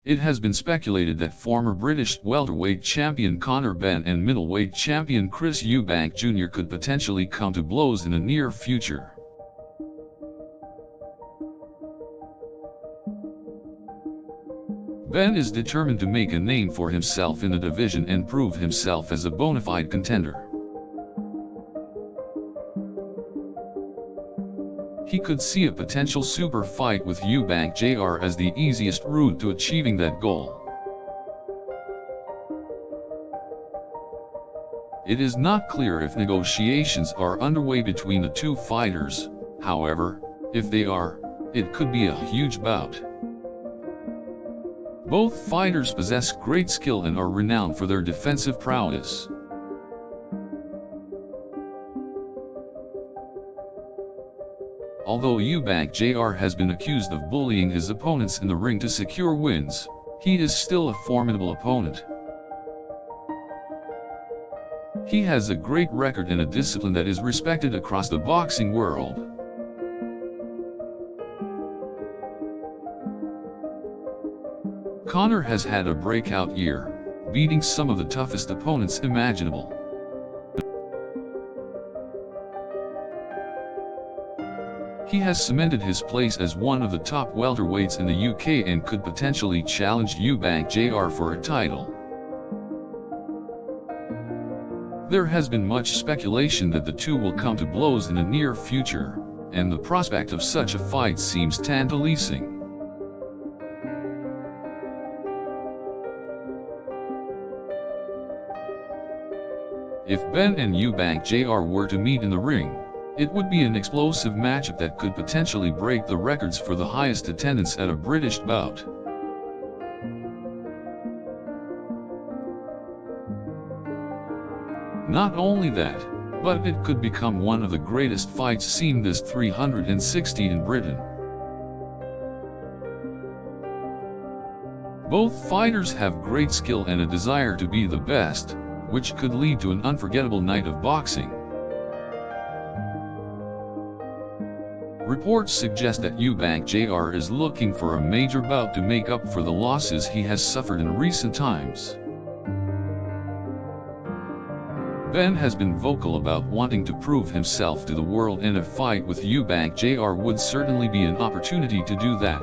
It has been speculated that former British welterweight champion Conor Benn and middleweight champion Chris Eubank Jr. could potentially come to blows in the near future. Benn is determined to make a name for himself in the division and prove himself as a bona fide contender. He could see a potential super fight with Eubank Jr. as the easiest route to achieving that goal. It is not clear if negotiations are underway between the two fighters. However, if they are, it could be a huge bout. Both fighters possess great skill and are renowned for their defensive prowess. Although Eubank Jr. has been accused of bullying his opponents in the ring to secure wins, he is still a formidable opponent. He has a great record and a discipline that is respected across the boxing world. Conor has had a breakout year, beating some of the toughest opponents imaginable. He has cemented his place as one of the top welterweights in the UK and could potentially challenge Eubank Jr. for a title. There has been much speculation that the two will come to blows in the near future, and the prospect of such a fight seems tantalizing. If Benn and Eubank Jr. were to meet in the ring, it would be an explosive matchup that could potentially break the records for the highest attendance at a British bout. Not only that, but it could become one of the greatest fights seen this 360 in Britain. Both fighters have great skill and a desire to be the best, which could lead to an unforgettable night of boxing. Reports suggest that Eubank Jr. is looking for a major bout to make up for the losses he has suffered in recent times. Benn has been vocal about wanting to prove himself to the world, and a fight with Eubank Jr. would certainly be an opportunity to do that.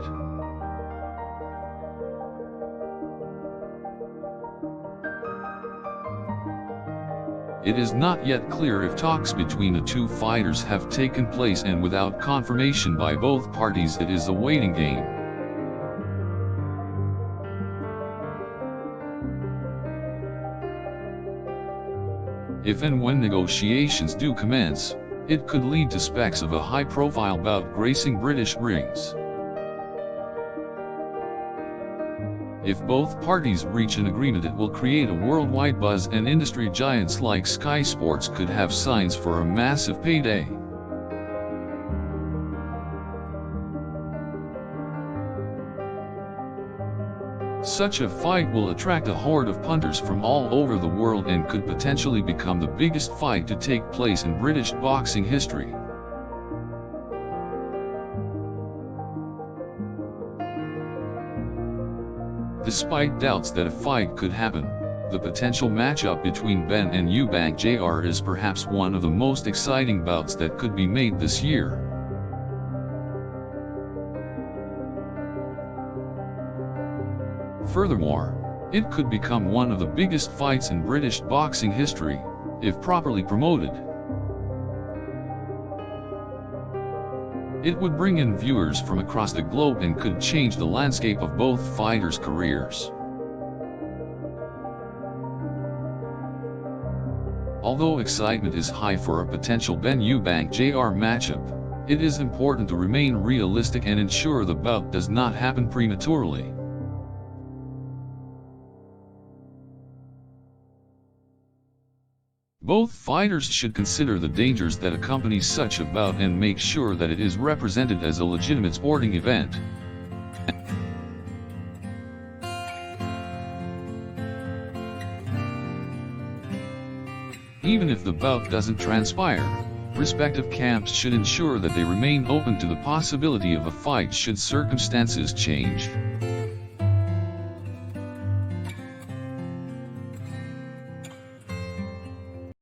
It is not yet clear if talks between the two fighters have taken place, and without confirmation by both parties, it is a waiting game. If and when negotiations do commence, it could lead to specs of a high-profile bout gracing British rings. If both parties reach an agreement, it will create a worldwide buzz, and industry giants like Sky Sports could have signs for a massive payday. Such a fight will attract a horde of punters from all over the world and could potentially become the biggest fight to take place in British boxing history. Despite doubts that a fight could happen, the potential matchup between Benn and Eubank Jr. is perhaps one of the most exciting bouts that could be made this year. Furthermore, it could become one of the biggest fights in British boxing history, if properly promoted. It would bring in viewers from across the globe and could change the landscape of both fighters' careers. Although excitement is high for a potential Benn-Eubank Jr. matchup, it is important to remain realistic and ensure the bout does not happen prematurely. Both fighters should consider the dangers that accompany such a bout and make sure that it is represented as a legitimate sporting event. Even if the bout doesn't transpire, respective camps should ensure that they remain open to the possibility of a fight should circumstances change.